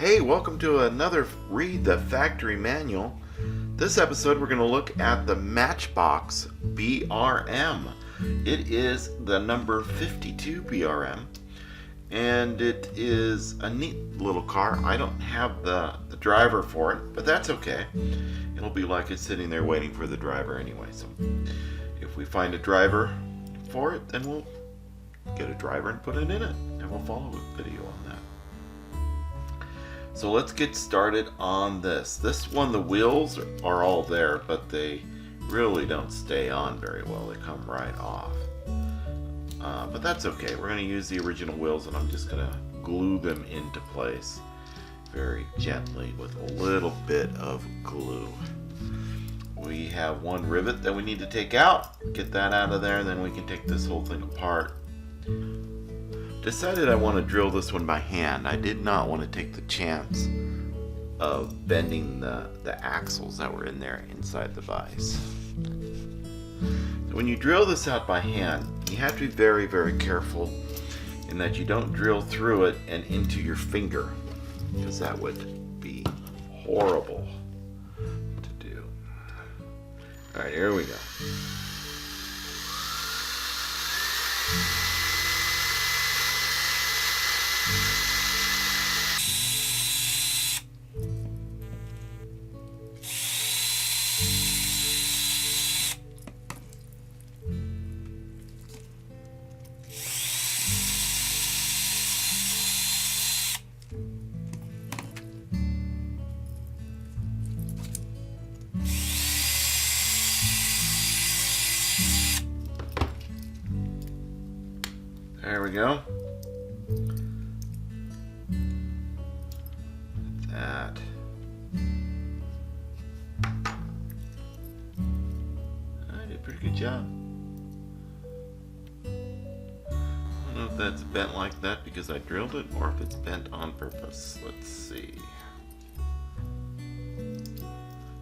Hey, welcome to another Read the Factory Manual. This episode we're going to look at the Matchbox BRM. It is the number 52 BRM, and it is a neat little car. I don't have the driver for it, but that's okay. It'll be like it's sitting there waiting for the driver anyway. So if we find a driver for it, then we'll get a driver and put it in it, and we'll follow a video on that. So let's get started on this. This one, the wheels are all there, but they really don't stay on very well. They come right off. But that's okay. We're going to use the original wheels, and I'm just going to glue them into place very gently with a little bit of glue. We have one rivet that we need to take out. Get that out of there, and then we can take this whole thing apart. Decided I want to drill this one by hand. I did not want to take the chance of bending the axles that were in there inside the vise. So when you drill this out by hand, you have to be very, very careful in that you don't drill through it and into your finger, because that would be horrible to do. Alright, here we go. There we go. That. I did a pretty good job. I don't know if that's bent like that because I drilled it or if it's bent on purpose. Let's see.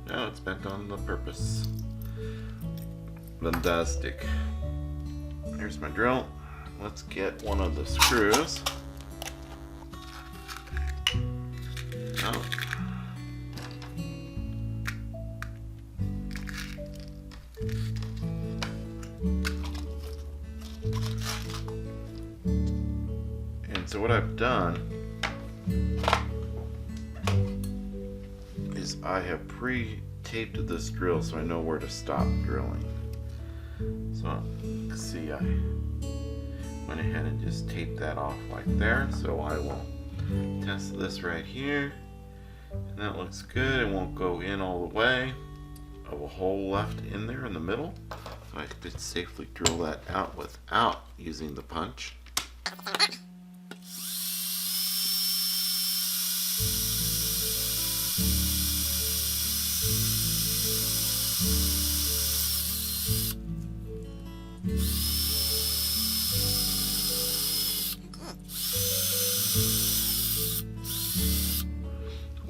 No, it's bent on the purpose. Fantastic. Here's my drill. Let's get one of the screws out. And so what I've done is I have pre-taped this drill so I know where to stop drilling. So see, I went ahead and just taped that off like there. So I will test this right here, and that looks good. It won't go in all the way. I have a hole left in there in the middle, so I could safely drill that out without using the punch.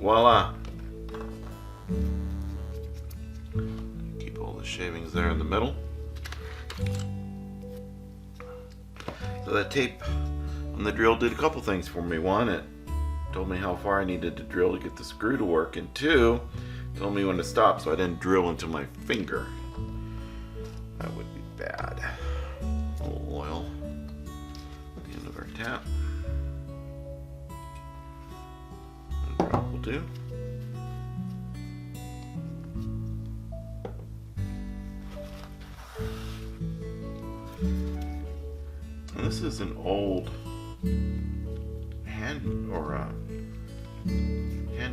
Voila! Keep all the shavings there in the middle. So that tape on the drill did a couple things for me. One, it told me how far I needed to drill to get the screw to work, and two, told me when to stop so I didn't drill into my finger. That would be bad. A little oil at the end of our tap. Will do. And this is an old hand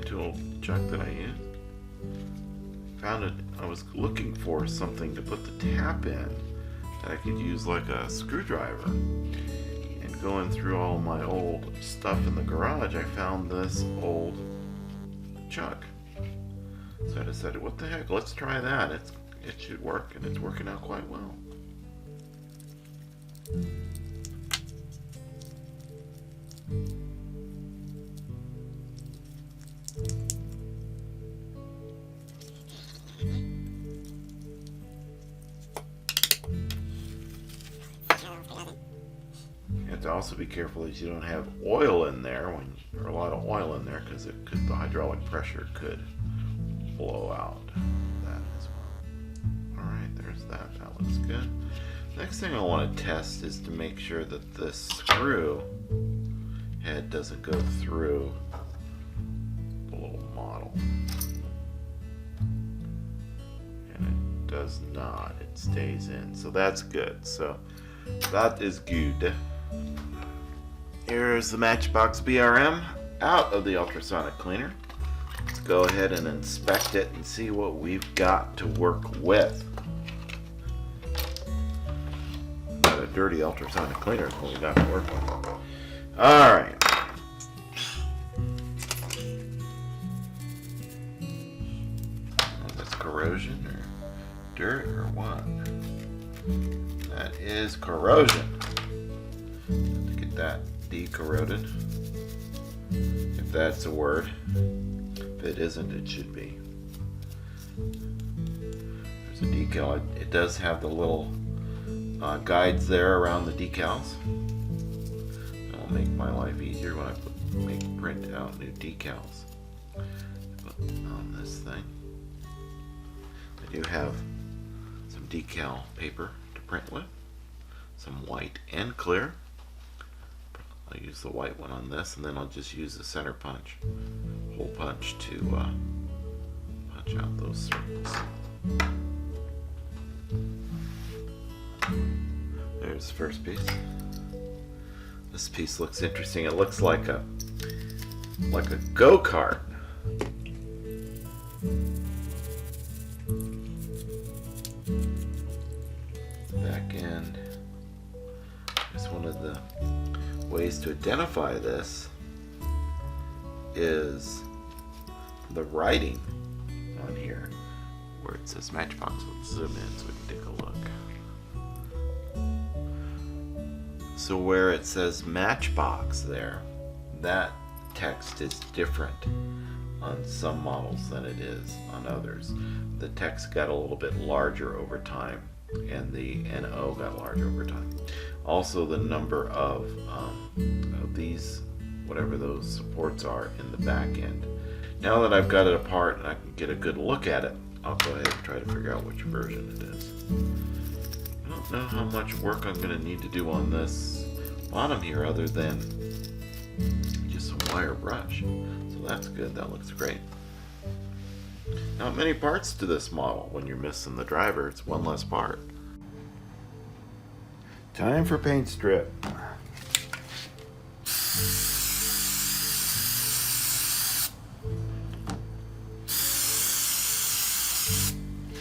tool chuck that I use. Found it. I was looking for something to put the tap in that I could use like a screwdriver. Going through all my old stuff in the garage, I found this old chuck. So I decided, what the heck, let's try that. It should work, and it's working out quite well. to also be careful that you don't have oil in there, or a lot of oil in there, because the hydraulic pressure could blow out that as well. Alright, there's that. That looks good. Next thing I want to test is to make sure that this screw head doesn't go through the little model. And it does not. It stays in. So that's good. So that is good. Here's the Matchbox BRM out of the ultrasonic cleaner. Let's go ahead and inspect it and see what we've got to work with. Not a dirty ultrasonic cleaner is what we got to work with. Alright. That's corrosion or dirt or what? That is corrosion. To get that decorroded, if that's a word. If it isn't, it should be. There's a decal. It does have the little guides there around the decals. That'll make my life easier when I print out new decals. But on this thing, I do have some decal paper to print with, some white and clear. I'll use the white one on this, and then I'll just use the center punch, hole punch, to punch out those circles. There's the first piece. This piece looks interesting. It looks like a go-kart. Back end. It's one of the ways to identify this is the writing on here where it says Matchbox. Let's zoom in so we can take a look. So where it says Matchbox there, that text is different on some models than it is on others. The text got a little bit larger over time, and the NO got larger over time. Also, the number of these, whatever those supports are, in the back end. Now that I've got it apart and I can get a good look at it, I'll go ahead and try to figure out which version it is. I don't know how much work I'm going to need to do on this bottom here other than just some wire brush. So that's good. That looks great. Not many parts to this model. When you're missing the driver, it's one less part. Time for paint strip.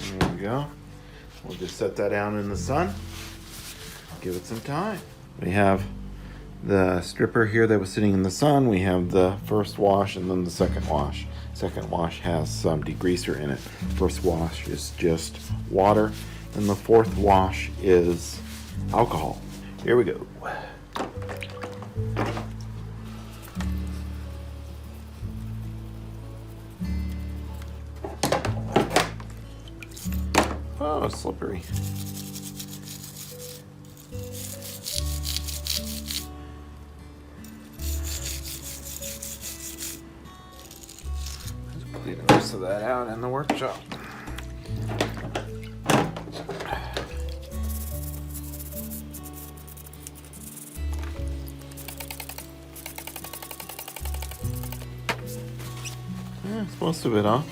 There we go. We'll just set that down in the sun. Give it some time. We have the stripper here that was sitting in the sun. We have the first wash and then the second wash. Second wash has some degreaser in it. First wash is just water, and the fourth wash is alcohol. Here we go. Oh, slippery. Clean the rest of that out in the workshop. It's most of it off.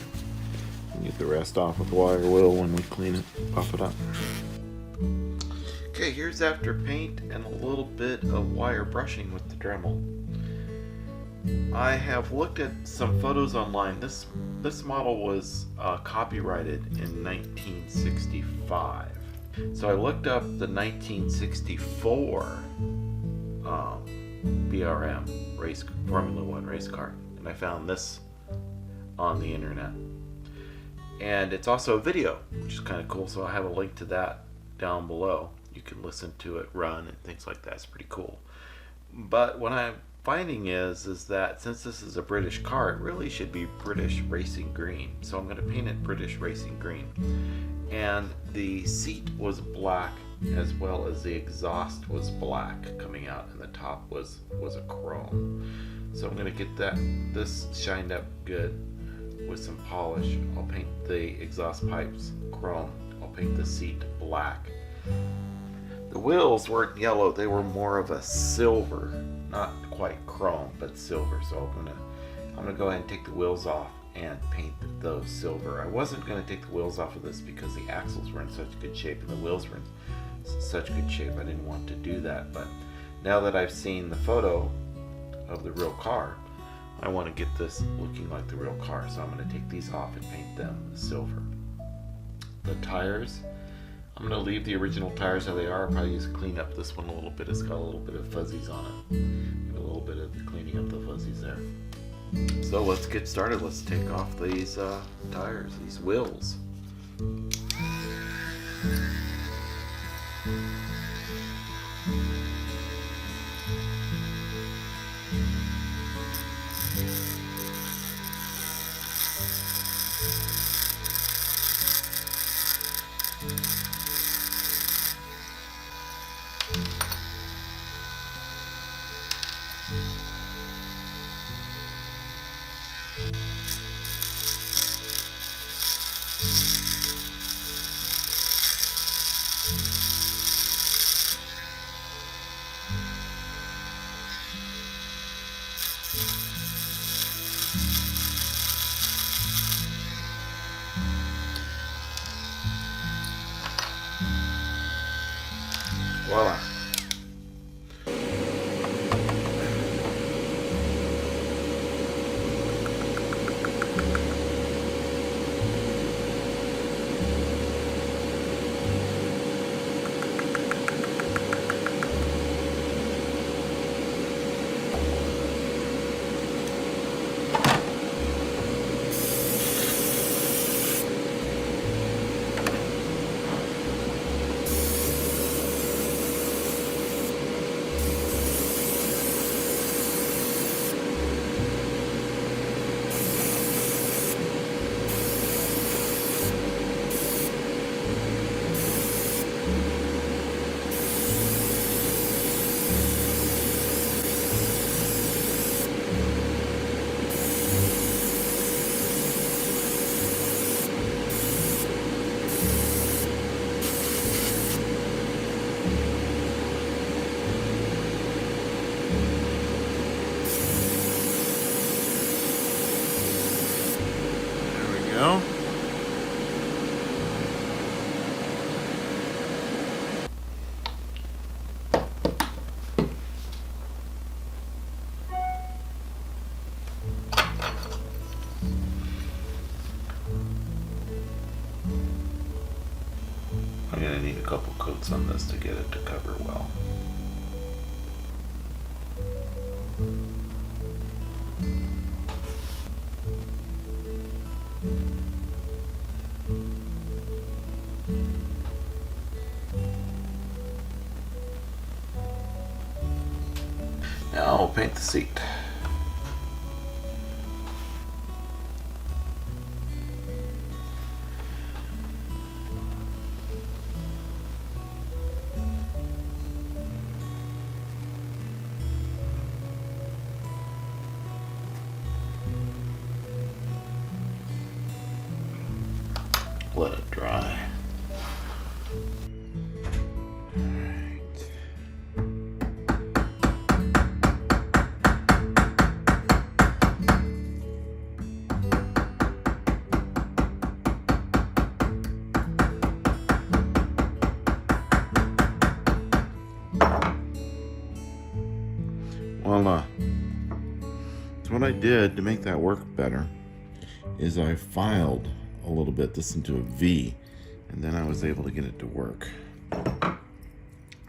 Get the rest off with wire will when we clean it, buff it up. Okay, here's after paint and a little bit of wire brushing with the Dremel. I have looked at some photos online. This model was copyrighted in 1965. So I looked up the 1964 BRM Formula One race car, and I found this on the internet. And it's also a video, which is kind of cool, so I have a link to that down below. You can listen to it run and things like that. It's pretty cool. But what I'm finding is that since this is a British car, it really should be British Racing Green. So I'm going to paint it British Racing Green. And the seat was black as well as the exhaust was black coming out and the top was a chrome. So I'm going to get this shined up good with some polish. I'll paint the exhaust pipes chrome. I'll paint the seat black. The wheels weren't yellow, they were more of a silver, not quite chrome, but silver. So I'm gonna go ahead and take the wheels off and paint those silver. I wasn't gonna take the wheels off of this because the axles were in such good shape and the wheels were in such good shape. I didn't want to do that, but now that I've seen the photo of the real car, I want to get this looking like the real car. So I'm gonna take these off and paint them silver. The tires, I'm going to leave the original tires how they are. I'll probably just clean up this one a little bit. It's got a little bit of fuzzies on it. And a little bit of the cleaning up the fuzzies there. So let's get started. Let's take off these tires, these wheels. Voila. I'm going to need a couple coats on this to get it to cover well. Now I'll paint the seat. Let it dry. Voila. So what I did to make that work better is I filed a little bit this into a V, and then I was able to get it to work. I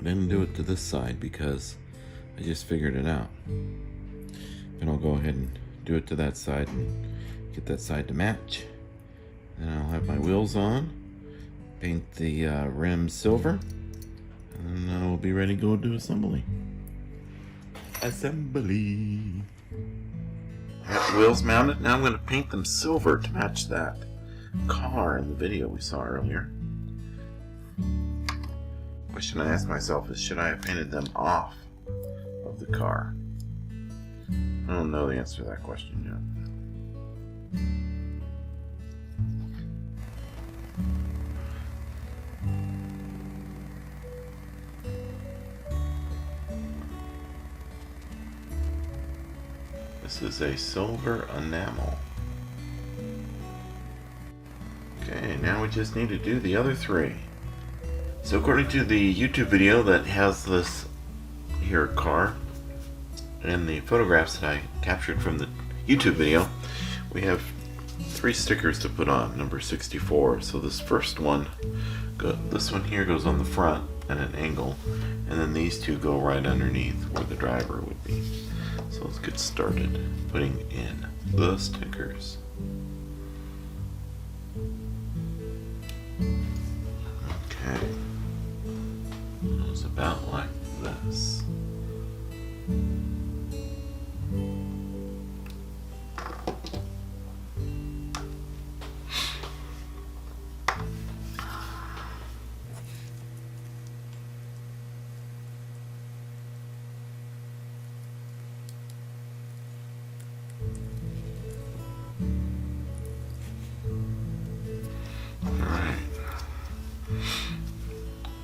didn't do it to this side because I just figured it out. And I'll go ahead and do it to that side and get that side to match. Then I'll have my wheels on, paint the rim silver, and then we'll be ready to go do assembly. Assembly. I got the wheels mounted. Now I'm going to paint them silver to match that car in the video we saw earlier. question I ask myself is, should I have painted them off of the car? I don't know the answer to that question yet. This is a silver enamel. Okay, now we just need to do the other three. So according to the YouTube video that has this here car and the photographs that I captured from the YouTube video, we have 3 stickers to put on, number 64. So this first one, this one here goes on the front at an angle, and then these 2 go right underneath where the driver would be. So let's get started putting in the stickers. Okay, it was about like this.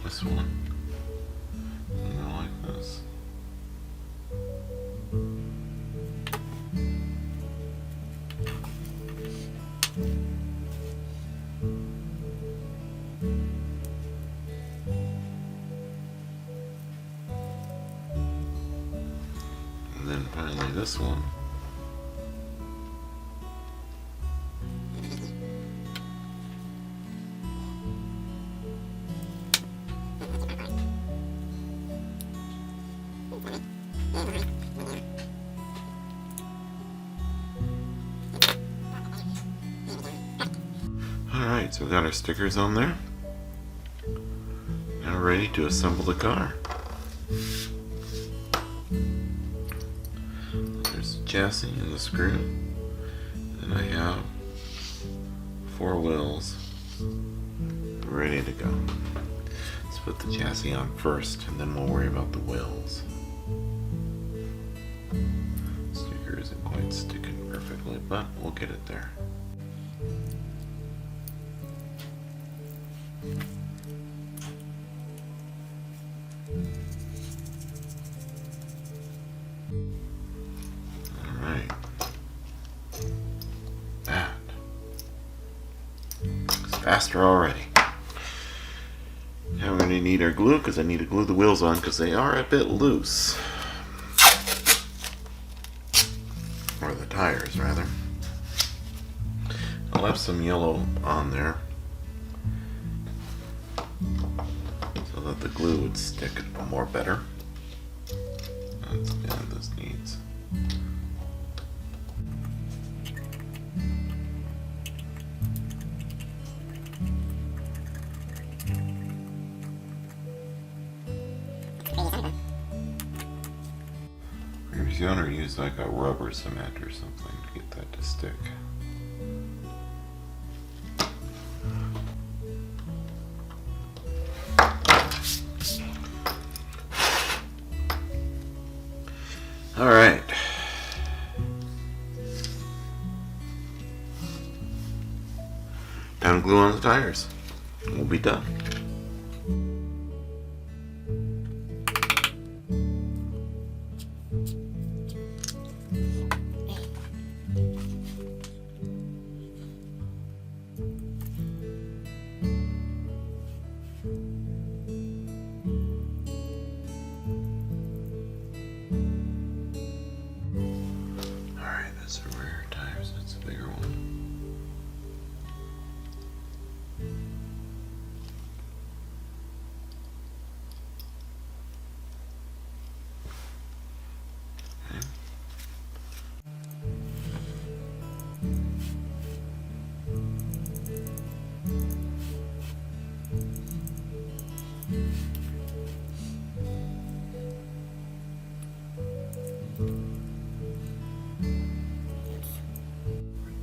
This one, go like this. And then finally this one. Alright, so we got our stickers on there. Now we're ready to assemble the car. There's the chassis and the screw. And I have 4 wheels ready to go. Let's put the chassis on first, and then we'll worry about the wheels. Sticker isn't quite sticking perfectly, but we'll get it there. Alright. That. It's faster already. Now we're going to need our glue, because I need to glue the wheels on because they are a bit loose. Or the tires, rather. I'll have some yellow on there so that the glue would stick more better. That's good, this needs. Previous owner used like a rubber cement or something to get that to stick. All right. Time to glue on the tires. We'll be done. That's the rear tires, that's the bigger one. Okay.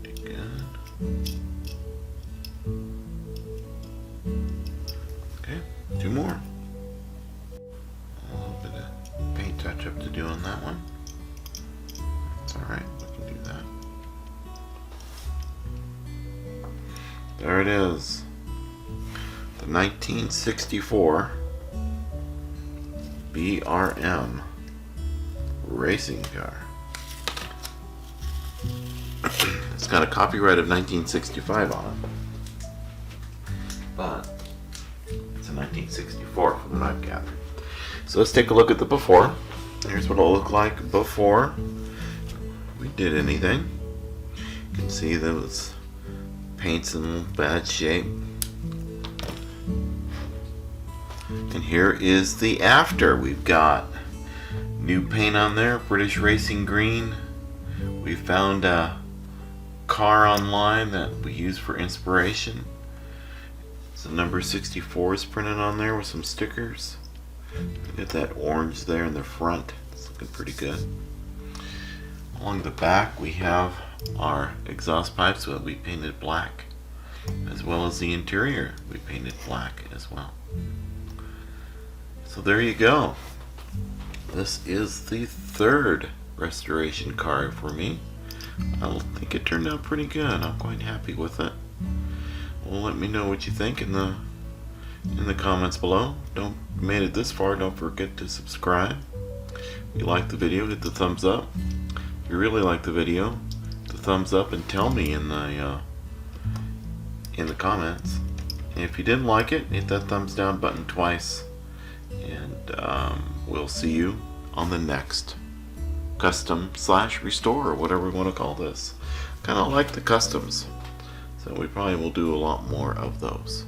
Again. There it is. The 1964 BRM racing car. It's got a copyright of 1965 on it, but it's a 1964 from what I've gathered. So let's take a look at the before. Here's what it'll look like before we did anything. You can see those paint's in bad shape. And here is the after. We've got new paint on there, British Racing Green. We found a car online that we use for inspiration. So number 64 is printed on there with some stickers. Got that orange there in the front. It's looking pretty good. Along the back we have our exhaust pipes that we painted black, as well as the interior we painted black as well. So there you go. This is the third restoration car for me. I think it turned out pretty good. I'm quite happy with it. Well, let me know what you think in the comments below. Don't made it this far, don't forget to subscribe. If you like the video, hit the thumbs up. If you really like the video, the thumbs up and tell me in the comments. And if you didn't like it, hit that thumbs down button twice. And we'll see you on the next custom / restore, or whatever we want to call this. Kind of like the customs, so we probably will do a lot more of those.